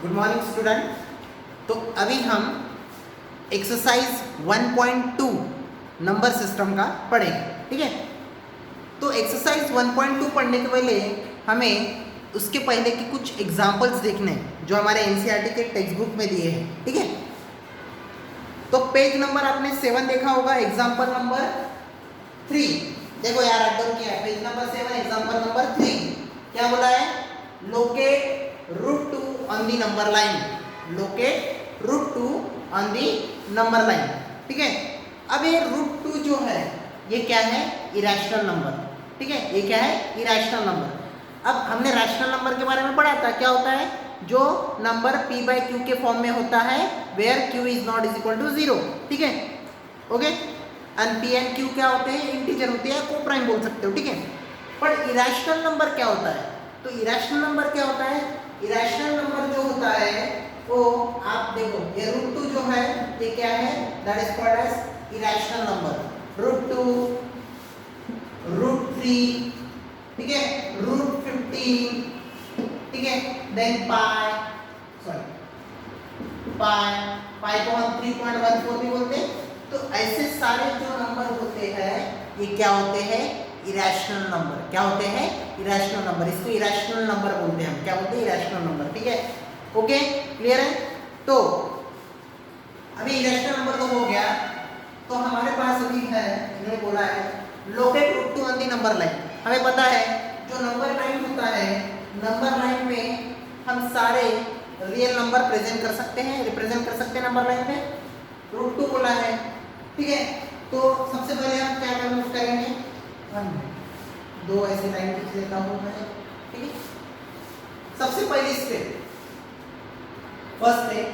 Good morning student. तो अभी हम एक्सरसाइज 1.2 नंबर सिस्टम का पढ़ेंगे, ठीक है। तो एक्सरसाइज 1.2 पढ़ने के पहले हमें उसके पहले की कुछ एग्जाम्पल्स देखने हैं जो हमारे एनसीईआरटी के टेक्स्ट बुक में दिए हैं, ठीक है। तो पेज नंबर आपने 7 देखा होगा, एग्जाम्पल नंबर 3। देखो यार, अड्डम किया है, पेज नंबर 7 एग्जाम्पल नंबर 3 क्या बोला है? Locate root 2 on the number line. Locate root 2 on the number line, ठीक है। अब ये रूट 2 जो है ये क्या है? इरेशनल नंबर, ठीक है। ये क्या है? Irrational number. अब हमने रैशनल नंबर के बारे में पढ़ा था, क्या होता है? जो नंबर p बाई क्यू के फॉर्म में होता है where q is not is equal to 0, ठीक है, okay. And p and q क्या होते हैं? इंटीजर होते हैं, को प्राइम बोल सकते हो, ठीक है। पर इरेशनल नंबर क्या होता है? तो इरेशनल नंबर क्या होता है? इरेशनल नंबर जो होता है वो आप देखो, ये रूट 2 जो है ये क्या है? That is called as irrational number. Root 2, root 3, ठीक है, रूट 15, ठीक है, देन पाई, सॉरी पाई को हम 3.14 भी बोलते हैं। तो ऐसे सारे जो नंबर होते हैं ये क्या होते हैं? Irrational number. क्या होते हैं? Irrational number. इसको इरेशनल नंबर बोलते हैं हम। क्या बोलते हैं? इरेशनल नंबर, ठीक है, ओके, क्लियर है। तो अभी इरेशनल नंबर तो हो गया, तो हमारे पास अभी है, इन्होंने बोला है locate root 2 on the number line. हमें पता है जो नंबर लाइन होता है, नंबर लाइन में हम सारे रियल नंबर प्रेजेंट कर सकते हैं, रिप्रेजेंट कर सकते हैं नंबर लाइन में। रूट 2 बोला है, ठीक है। तो सबसे पहले हम क्या करेंगे? दो ऐसी लाइन खींच लेता हूँ मैं, ठीक है। सबसे पहली step, first step,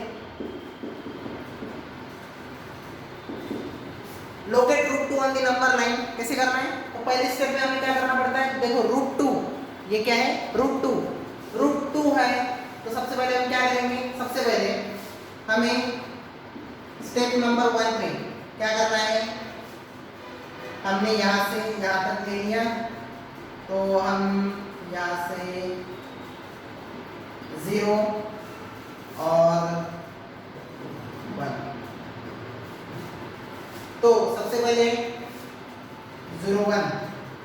locate root 2 on the number line. कैसे करना है? तो पहले स्टेप में हमें क्या करना पड़ता है? देखो रूट 2, ये क्या है? रूट 2 है। तो सबसे पहले हम क्या करेंगे? सबसे पहले हमें स्टेप नंबर 1 में क्या करना है? हमने यहाँ से यहाँ तक ले लिया, तो हम यहाँ से 0 और 1, तो सबसे पहले 0 1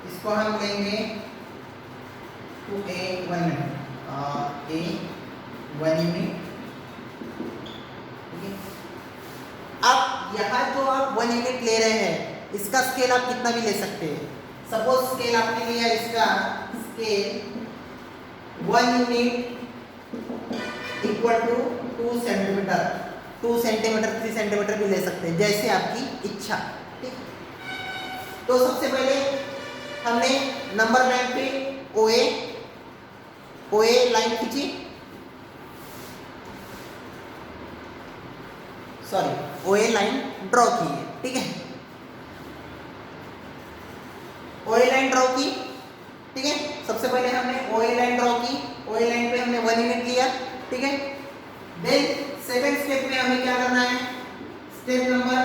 इसको हम लेंगे to a 1 unit, a 1 unit, ठीक है। अब यहाँ जो आप 1 यूनिट ले रहे हैं इसका स्केल आप कितना भी ले सकते हैं। सपोज स्केल आपने लिया, इसका scale 1 unit equal to 2 centimetre, 2 centimetre 3 centimetre भी ले सकते हैं, जैसे आपकी इच्छा, ठीक। तो सबसे पहले हमने नंबर लाइन पे OA लाइन खींची, सॉरी OA लाइन ड्रॉ की है, ठीक है। OA लाइन ड्रॉ की, ठीक है। सबसे पहले हमने OA लाइन ड्रॉ की, OA लाइन पे हमने 1 यूनिट लिया, ठीक है। देन सेकंड स्टेप में हमें क्या करना है? स्टेप नंबर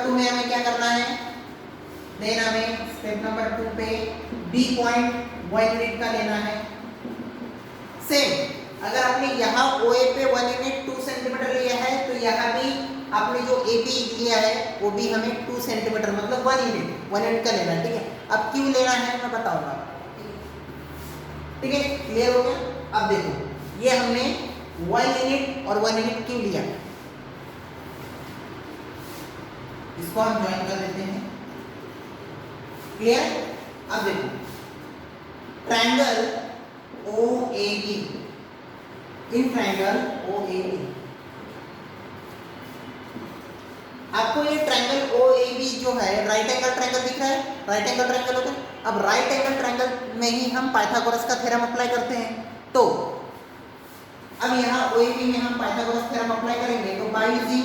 2 में हमें क्या करना है? देन हमें स्टेप नंबर 2 पे B पॉइंट 1 यूनिट का लेना है। सेम अगर आपने यहाँ OA पे 1 यूनिट 2 सेंटीमीटर लिया है, तो यहाँ भी आपने जो AB लिया है वो भी हमें 2 सेंटीमीटर मतलब 1 यूनिट का लेना है, ठीक है। अब क्यों लेना है मैं बताऊंगा, ठीक है, क्लियर हो गया। अब देखो ये हमने 1 यूनिट और 1 यूनिट क्यों लिया, इसको हम ज्वाइन कर देते हैं, क्लियर। अब देखो triangle OAB, in triangle OAB आपको ये ट्रायंगल OAB जो है राइट एंगल ट्रायंगल दिख रहा है, राइट एंगल ट्रायंगल होता है। अब राइट एंगल ट्रायंगल में ही हम पाइथागोरस का थ्योरम अप्लाई करते हैं। तो अब यहाँ OAB में हम पाइथागोरस थ्योरम अप्लाई करेंगे, तो बाय यूजिंग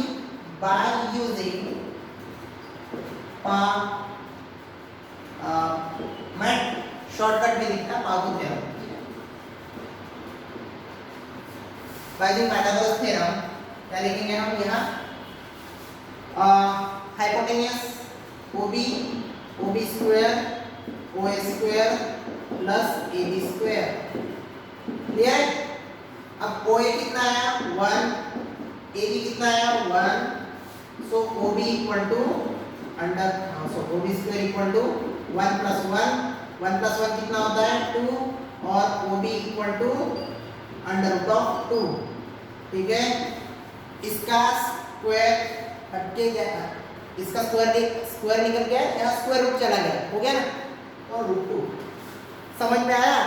मैं शॉर्टकट में लिखता पावू theorem, by using Pythagoras theorem क्या लिखेंगे हम यहाँ? Hypotenuse OB square O A square plus A B square. Clear है? अब ओ ए कितना आया 1, ए बी कितना आया 1, so O B equal to under so O B square equal to 1 प्लस 1 कितना होता है 2, और O B equal to under root of 2। ठीक है, इसका स्क्वायर हटके गया, इसका स्क्वायर निकल गया, यहाँ स्क्वायर रूट चला गया, हो गया ना, और रूट 2। समझ में आया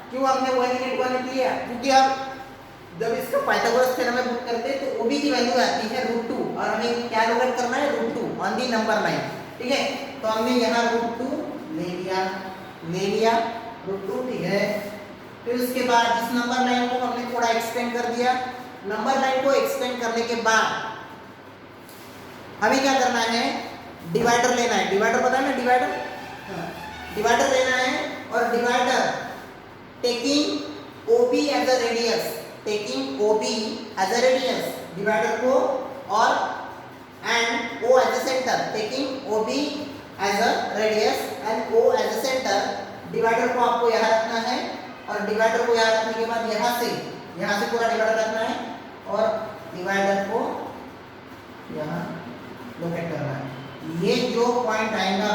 क्यों हमने 1 यूनिट 1 यूनिट लिया? क्योंकि अब जब इसका पाइथागोरस थ्योरम में पुट करते हैं तो ओबी की वैल्यू आती है रूट 2, और हमें क्या लोकेट करना है root 2 on the number line. ठीक है, तो हमने यहाँ रूट 2 ले लिया रूट 2। ठीक है, फिर उसके बाद इस नंबर लाइन को हमने थोड़ा एक्सटेंड कर दिया। नंबर लाइन को एक्सटेंड करने के बाद हमें क्या करना है, डिवाइडर लेना है। डिवाइडर पता है ना, डिवाइडर, डिवाइडर लेना है, और divider taking OB as a radius, taking OB as a radius divider को, और and O as a centre, taking OB as a radius and O as a centre. Divider को आपको यहाँ रखना है, और डिवाइडर को यहाँ रखने के बाद यहाँ से पूरा डिवाइडर रखना है, और डिवाइडर को यहाँ लोकेट करना है। ये जो पॉइंट आएगा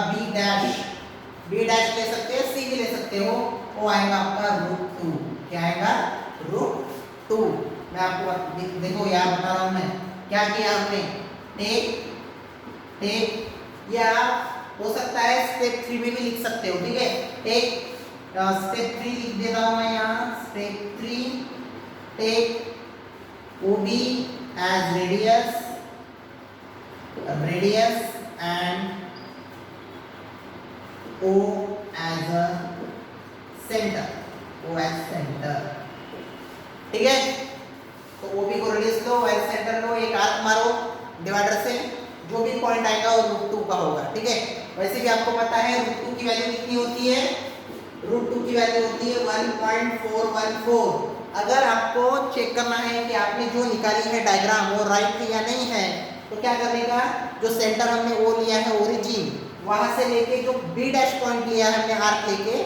बी डैश ले सकते हैं, सी भी ले सकते हो, वो आएगा आपका रूट 2। क्या आएगा रूट 2। मैं आपको देखो यहाँ बता रहा हूँ मैं क्या किया हमने, टेक या हो सकता है स्टेप 3 में भी लिख सकते हो। ठीक है, टेक स्टेप 3 लिख देता हूँ मैं यहाँ, step 3 take OB as radius and O as a center, ठीक है। तो OB को रेडियस लो, Y सेंटर लो, एक आर्क मारो डिवाइडर से, जो भी पॉइंट आएगा वो रूट 2 का होगा। ठीक है, वैसे भी आपको पता है रूट 2 की वैल्यू कितनी होती है, रूट 2 की वैल्यू होती है 1.414। अगर आपको चेक करना है कि आपने जो निकाली है डायग्राम वो राइट है या नहीं है, तो क्या करने का, जो सेंटर हमने वो लिया है ओरिजिन, वहां से लेके जो बी डैश पॉइंट लिया है हमने आर्क लेके,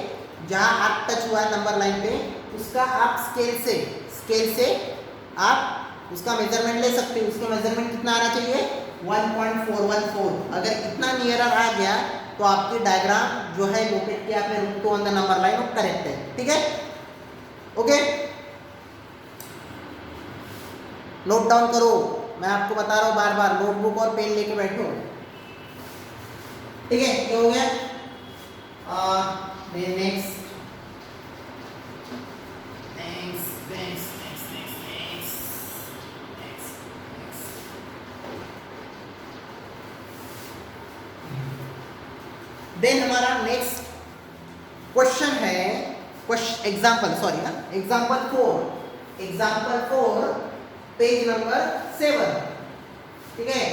जहां आर्क टच हुआ है नंबर लाइन पे, उसका आप स्केल से आप उसका मेजरमेंट ले सकते हो। उसका मेजरमेंट कितना आना चाहिए 1.414। अगर इतना नियरर आ गया तो आपकी डायग्राम जो है लोकेट किया आपने root 2 on the number line, वो करेक्ट है। ठीक है, ओके, नोट डाउन करो, मैं आपको बता रहा हूँ बार बार, नोटबुक और पेन लेके बैठो। ठीक है, ये हो गया। नेक्स्ट देन हमारा नेक्स्ट क्वेश्चन है, एग्जाम्पल 4 पेज नंबर 7। ठीक है,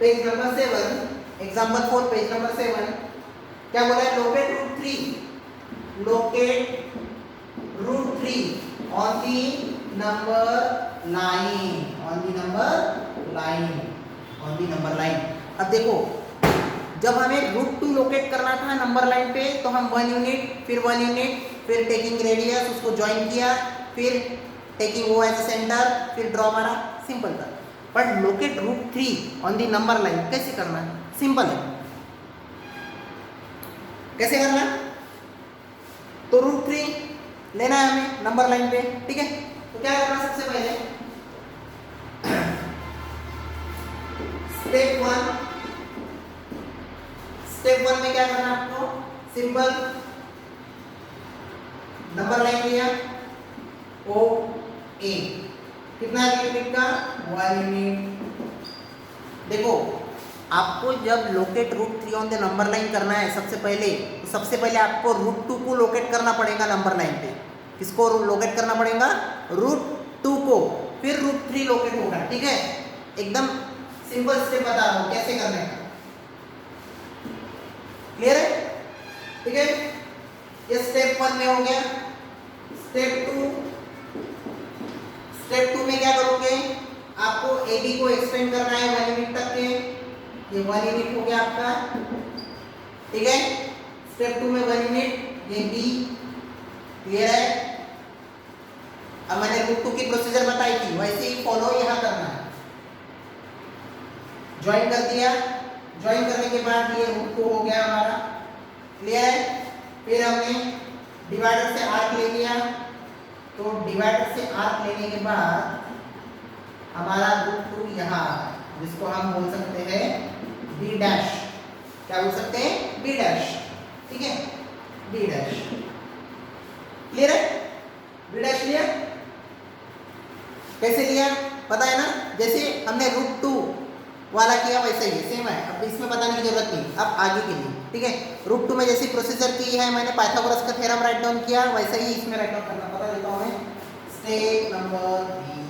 page number 7, example 4 page number 7। क्या बोला है, locate root 3 on the number line. अब देखो, जब हमें रूट 2 लोकेट करना था नंबर लाइन पे, तो हम 1 यूनिट फिर टेकिंग रेडियस उसको ज्वाइन किया, फिर टेकिंग ओ एज सेंटर, फिर ड्रॉ मारा, सिंपल था। But locate root 3 on the number line कैसे करना है, सिंपल है। कैसे करना है, तो रूट 3 लेना है हमें नंबर लाइन पे। ठीक है, तो क्या करना है, सबसे पहले स्टेप 1 में क्या करना है आपको, सिंपल नंबर लाइन लिया ओ ए, कितना यूनिट का 1 यूनिट। देखो, आपको जब locate root 3 on the number line करना है सबसे पहले आपको रूट 2 को लोकेट करना पड़ेगा नंबर लाइन पे। किसको लोकेट करना पड़ेगा, रूट 2 को, फिर रूट 3 लोकेट होगा। ठीक है, एकदम सिंपल स्टेप बता रहा हूँ कैसे करने का, क्लियर है। ठीक है, ये स्टेप 1 में हो गया। स्टेप 2 में क्या करोगे, आपको AB को एक्सटेंड करना है 1 यूनिट तक के, ये 1 यूनिट हो गया आपका। ठीक है, स्टेप 2 में 1 यूनिट, ये बी। क्लियर है? अब मैंने रूट 2 की प्रोसीजर बताई थी, वैसे ही फॉलो यहाँ करना है। ज्वाइन कर दिया, ज्वाइन करने के बाद ये रूट 2 हो गया हमारा। क्लियर है? फिर हमने डिवाइडर से आर्क ले लिया, तो डिवाइडर से आर्क लेने के बाद हमारा रूट 2 यहाँ है, जिसको हम बोल सकते हैं बी डैश। क्या बोल सकते हैं? B dash. ठीक है, बी डैश। क्लियर है? बी डैश लिया। कैसे लिया पता है ना? जैसे हमने रूट 2 वाला किया वैसे ही सेम है, अब इसमें बताने की जरूरत नहीं। अब आगे के लिए, ठीक है, रूट 2 में जैसी प्रोसीजर की है मैंने, पाइथागोरस का थ्योरम राइट डाउन किया, वैसे ही इसमें राइट डाउन करना। पता देता हूँ मैं, स्टेप नंबर 3।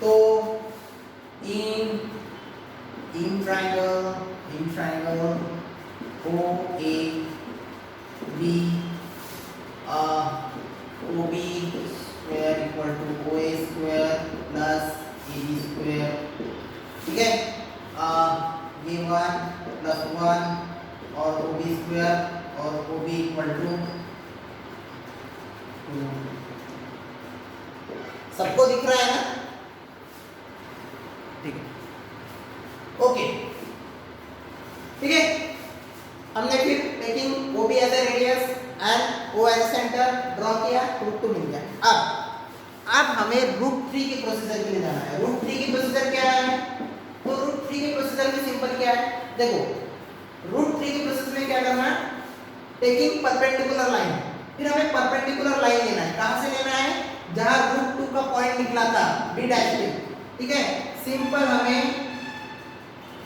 तो in triangle O A B O B square equal to O A square plus A B square. ठीक है, ये 1 प्लस 1 और ओ बी स्क्वायर और ओ बी इक्वल टू 2। सबको दिख रहा है ना? ठीक है, ओके। ठीक है, हमने फिर taking O B as a radius and O as a centre draw किया, रूट 2 मिल गया। अब हमें रूट 3 की प्रोसीजर के लिए जाना है। रूट 3 की प्रोसीजर क्या है? तो रूट 3 की प्रोसीजर में सिंपल क्या है, देखो रूट 3 की प्रोसीजर में क्या करना है, टेकिंग परपेंडिकुलर लाइन। फिर हमें परपेंडिकुलर लाइन लेना है। कहां से लेना है? जहां रूट 2 का पॉइंट निकला था, बी डैश पे। ठीक है, सिंपल हमें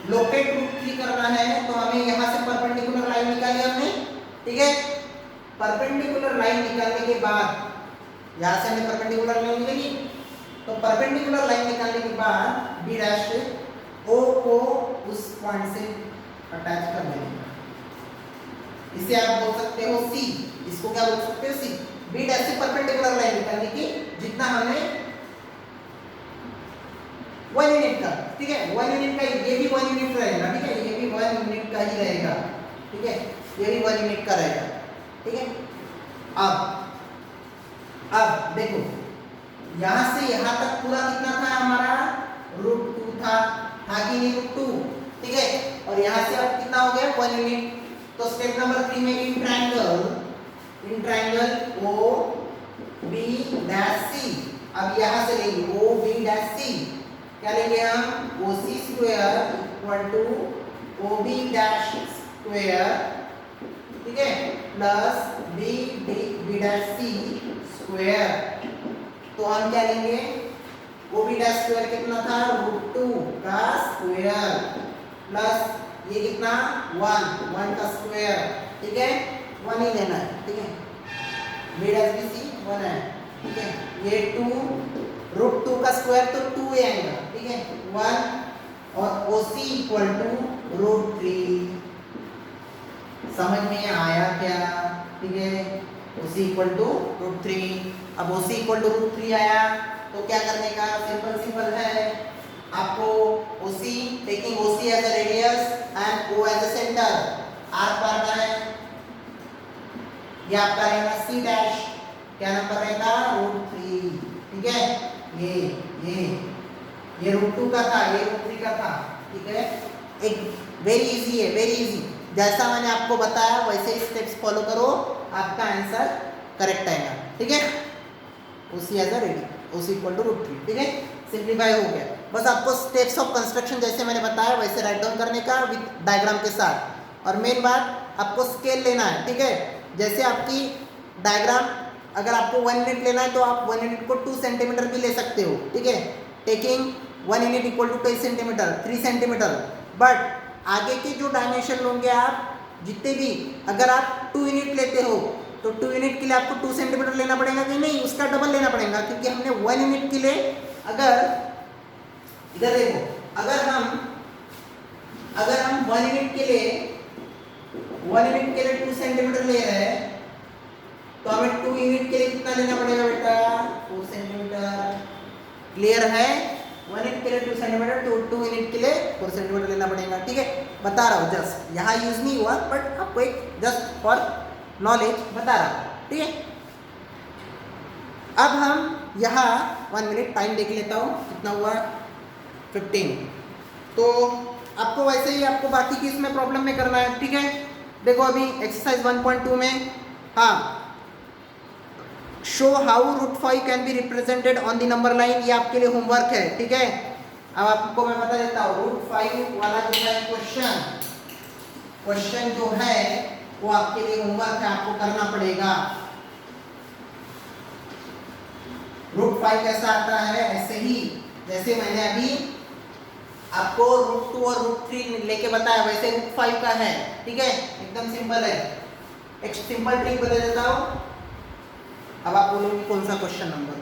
लोकेट रूट 3 करना है, तो हमें यहां से परपेंडिकुलर लाइन निकाली हमने। ठीक है, परपेंडिकुलर लाइन निकालने के बाद यहां से हमें परपेंडिकुलर लाइन मिलेगी, तो परपेंडिकुलर लाइन निकालने के बाद बी डैश ओ को उस पॉइंट से अटैच कर देंगे। इसे आप बोल सकते हो सी, इसको क्या बोल सकते हो? सी। बी डैश से परपेंडिकुलर लाइन निकालने की जितना हमें 1 यूनिट का, ठीक है, 1 यूनिट का, ये भी 1 यूनिट रहेगा। ठीक है, ये भी 1 यूनिट का ही रहेगा। ठीक है, ये भी 1 यूनिट का रहेगा। ठीक है, अब देखो यहां से यहां तक पूरा कितना था हमारा? रूट 2 था कि नहीं? रूट 2। ठीक है, और यहां से अब कितना हो गया? 1 यूनिट। तो स्टेप नंबर 3 में in triangle O B dash C, अब यहां से लेंगे ओ बी डैश सी। क्या लेंगे हम? O C square equal to O B dash square, ठीक है, plus B B dash C square. तो हम क्या लेंगे? ओ बी डैश स्क्वायर कितना था? रूट 2 का स्क्वायर प्लस ये कितना? 1 का स्क्वायर। ठीक है, 1 ही लेना है। ठीक है, बी डैश बी सी 1 है। ठीक है, ये 2 रूट 2 का स्क्वायर तो 2 आएगा। ठीक है, 1 और O C equal to root 3। समझ में आया क्या? ठीक है, O C equal to root 3। अब O C equal to root 3 आया तो क्या करने का? सिंपल है, आपको O C taking O C as a radius and O as a centre, arc पाना है। ये आपका रहेगा सी डैश, क्या नंबर रहेगा? रूट 3। ठीक है, ये रूट 2 का था, ये रूट 3 का था। ठीक है, एक वेरी इजी है, वेरी इजी। जैसा मैंने आपको बताया वैसे ही स्टेप्स फॉलो करो, आपका आंसर करेक्ट आएगा। ठीक है, OC as a radius, OC equal to root 3। ठीक है, सिंप्लीफाई हो गया। बस आपको स्टेप्स ऑफ कंस्ट्रक्शन जैसे मैंने बताया वैसे राइट डाउन करने का विद डायग्राम के साथ। और मेन बात, आपको स्केल लेना है। ठीक है, जैसे आपकी डायग्राम, अगर आपको 1 यूनिट लेना है तो आप 1 यूनिट को 2 सेंटीमीटर भी ले सकते हो। ठीक है, taking 1 unit equal to 2 centimetre, 3 centimetre. But आगे के जो डायमेंशन लोगे आप जितने भी, अगर आप 2 यूनिट लेते हो तो 2 यूनिट के लिए आपको 2 सेंटीमीटर लेना पड़ेगा कि नहीं? उसका डबल लेना पड़ेगा, क्योंकि हमने 1 यूनिट के लिए, अगर इधर देखो, अगर हम 1 यूनिट के लिए 2 सेंटीमीटर ले रहे हैं तो हमें 2 यूनिट के लिए कितना लेना पड़ेगा बेटा? 4 सेंटीमीटर। क्लियर है? 1 यूनिट के लिए 2 सेंटीमीटर, तो 2 यूनिट के लिए 4 सेंटीमीटर लेना पड़ेगा। ठीक है, बता रहा हूँ, जस्ट यहाँ यूज नहीं हुआ बट आपको एक जस्ट फॉर नॉलेज बता रहा हूँ, ठीक है। अब हम यहाँ 1 मिनट टाइम देख लेता हूँ कितना हुआ, 15। तो आपको वैसे ही आपको बाकी की इसमें प्रॉब्लम में करना है, ठीक है। देखो अभी एक्सरसाइज 1.2 में, हाँ, show how √5 can be represented on the number line, ये आपके लिए होमवर्क है, ठीक है। अब आपको मैं बता देता हूँ, √5 वाला जो है क्वेश्चन जो है वो आपके लिए होमवर्क है, आपको करना पड़ेगा। √5 कैसा आता है, ऐसे ही जैसे मैंने अभी आपको √2 और √3 लेके बताया वैसे √5 का है, ठीक है, एकदम सिंपल है। एक सिंपल ट्रिक बता देता हूँ, अब आप बोलोगे कौन सा क्वेश्चन नंबर।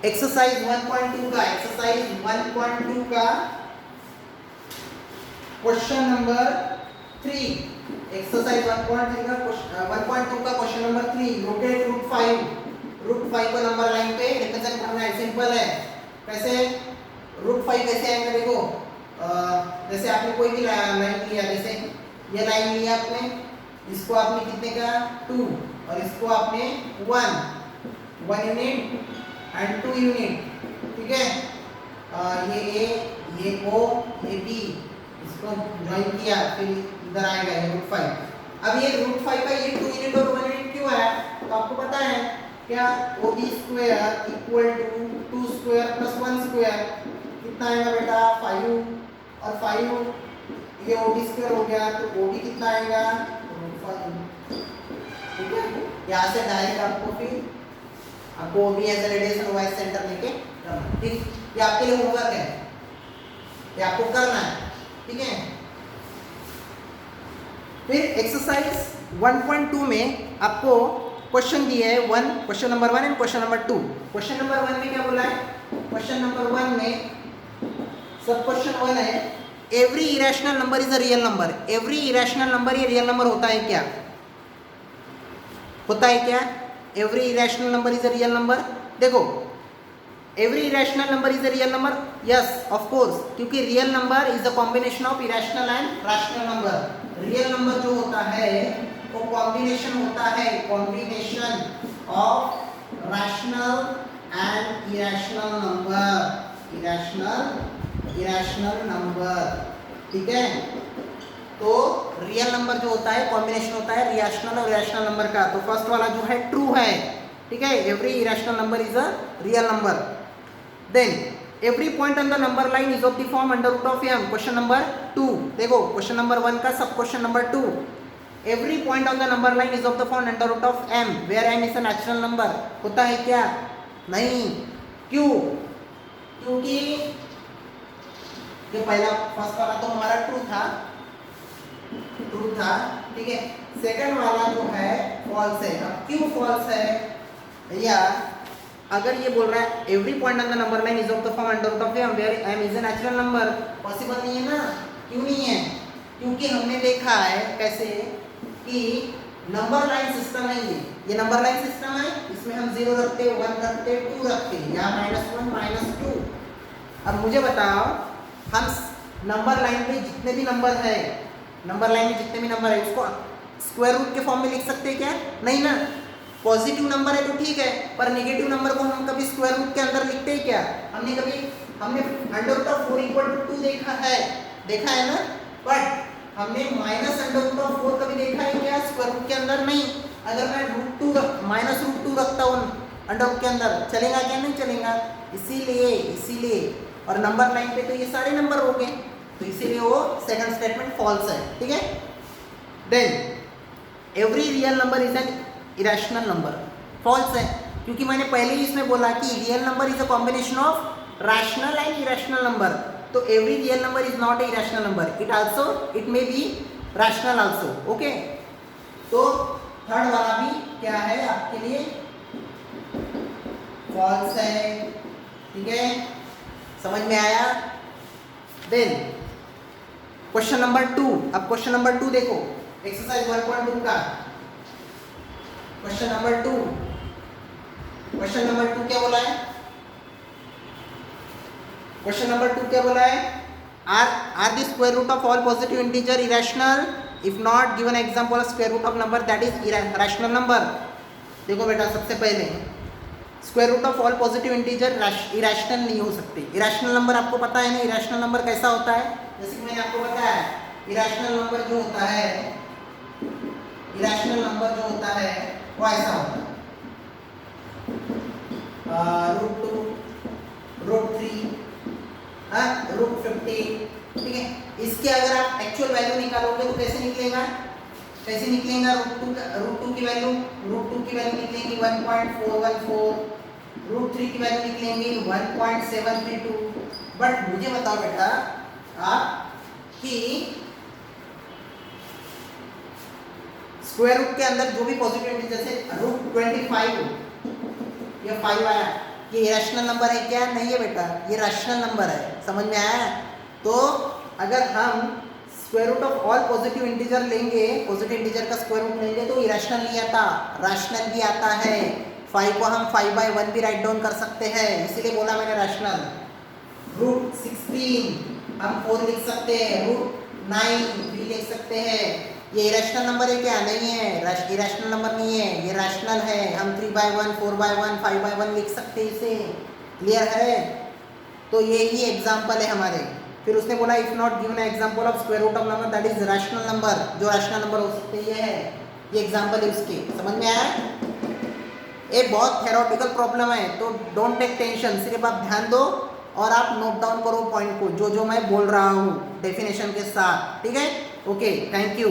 एक्सरसाइज 1.2 का क्वेश्चन नंबर 3, एक्सरसाइज 1.2 का क्वेश्चन नंबर 3, रोटेट √5 को नंबर लाइन पे रिप्रेजेंट करना है, सिंपल है। कैसे √5 कैसे आएगा, देखो जैसे आपने कोई भी लाइन लिया, जैसे ये लाइन लिया आपने, इसको आपने कितने का 2 और इसको आपने 1 यूनिट एंड 2 यूनिट, ठीक है। ये A, ये O, ये B, इसको ज्वाइन किया, फिर इधर आएगा ये √5। अब ये √5 का ये 2 यूनिट और 1 यूनिट क्यों है, तो आपको पता है क्या, OB square equal to 2 square plus 1 square, कितना आएगा बेटा 5, और 5 ये OB स्क्वायर हो गया, तो OB कितना आएगा, ठीक है। यहाँ से डायरेक्ट आपको OB एज रेडियस वाइज सेंटर लेके करना, ठीक। ये आपके लिए होमवर्क है, ये आपको करना है, ठीक है। फिर एक्सरसाइज 1.2 में आपको क्वेश्चन दिए है question number 1 and question number 2। Question number 1 में क्या बोला है, क्वेश्चन नंबर 1 में सब क्वेश्चन 1 है, every irrational number is a real number. Every irrational number ये रियल नंबर होता है क्या, every irrational number is a real number. देखो every irrational number is a real number, yes of course, क्योंकि real number is a combination of irrational and rational number. Real number जो होता है वो combination होता है, combination of rational and irrational number, ठीक है। तो रियल नंबर जो होता है कॉम्बिनेशन होता है रैशनल और इरेशनल नंबर का। तो फर्स्ट वाला जो है ट्रू है, ठीक है, every irrational number is a real number. Then every point on the number line is of the form √m। Question number 2, देखो क्वेश्चन नंबर 1 का sub question number 2, every point on the number line is of the form √m where m is a natural number. होता है क्या, नहीं, क्यों, क्योंकि जो पहला फर्स्ट वाला तो हमारा ट्रू था, ठीक है। सेकंड वाला जो है फॉल्स है। अब क्यों फॉल्स है भैया, अगर ये बोल रहा है every point on the number line is of the form √m where m is a natural number, possible नहीं है ना। क्यों नहीं है, क्योंकि हमने देखा है कैसे कि नंबर लाइन सिस्टम है, ये नंबर लाइन सिस्टम है, इसमें हम 0 रखते, 1 रखते, 2 रखते, या -1 -2। अब मुझे बताओ, हम नंबर लाइन पे जितने भी नंबर है, नंबर लाइन में जितने भी नंबर है उसको स्क्वायर रूट के फॉर्म में लिख सकते हैं क्या, नहीं ना। पॉजिटिव नंबर है तो ठीक है, पर नेगेटिव नंबर को हम कभी स्क्वायर रूट के अंदर लिखते हैं क्या, हमने √4 = 2 देखा है ना, बट हमने -√4 कभी देखा है क्या स्क्वायर रूट के अंदर, नहीं। अगर मैं -√2 रखता हूँ अंडर रूट के अंदर, चलेगा क्या, नहीं चलेगा। इसीलिए और नंबर लाइन पे तो ये सारे नंबर हो गए, तो इसीलिए वो सेकंड स्टेटमेंट फॉल्स है, ठीक है। Then every real number is an irrational number, false है, क्योंकि मैंने पहले ही इसमें बोला कि real number is a combination of rational and irrational number. तो every real number is not a irrational number, it may be rational also, okay. तो थर्ड वाला भी क्या है आपके लिए, फॉल्स है, ठीक है, समझ में आया। देन क्वेश्चन नंबर 2, अब क्वेश्चन नंबर 2 देखो, एक्सरसाइज 1.2 का क्वेश्चन नंबर 2 क्या बोला है, क्वेश्चन नंबर 2 क्या बोला है, are the square root of all positive integer irrational? If not, give an example of square root of number that is rational number. देखो बेटा, सबसे पहले square root of all positive integer irrational नहीं हो सकते. इरेशनल नंबर आपको पता है ना, इरेशनल नंबर कैसा होता है? जैसे कि मैंने आपको बताया, इरेशनल नंबर जो होता है, इरेशनल नंबर जो होता है वो ऐसा होता है √2, √3, √50. ठीक है, इसके अगर आप एक्चुअल वैल्यू निकालोगे तो कैसे निकलेगा? कैसे निकलेगा? √2 की वैल्यू निकलेंगी 1.414, √3 की वैल्यू निकलेंगी 1.732. बट मुझे बताओ बेटा आप कि स्क्वायर रूट के अंदर जो भी पॉजिटिव इंटीजर, जैसे √25 ये 5 आया, ये इरेशनल नंबर है क्या? नहीं है बेटा, ये रैशनल नंबर है. समझ में आया? तो अगर हम square root of all positive integer लेंगे, पॉजिटिव इंटीजर का स्क्वायर रूट लेंगे तो इरेशनल नहीं आता, रैशनल भी आता है. 5 को हम 5/1 भी राइट डाउन कर सकते हैं, इसीलिए बोला मैंने रैशनल. √16 हम 4 लिख सकते हैं, √9 3 लिख सकते हैं. ये इरेशनल नंबर है क्या? नहीं है, इरेशनल नंबर नहीं है, ये रैशनल है. हम 3/1, 4/1, 5/1 लिख सकते हैं इसे. क्लियर है? तो ये ही एग्जाम्पल है हमारे. फिर उसने बोला if not given example of square root of number that is rational number, जो रैशनल नंबर हो सकते हैं ये है. ये एग्जांपल है उसके. समझ में आया? ये बहुत थ्योरेटिकल प्रॉब्लम है, तो डोंट टेक टेंशन, सिर्फ आप ध्यान दो और आप नोट डाउन करो पॉइंट को, जो जो मैं बोल रहा हूँ डेफिनेशन के साथ. ठीक है? Okay, thank you.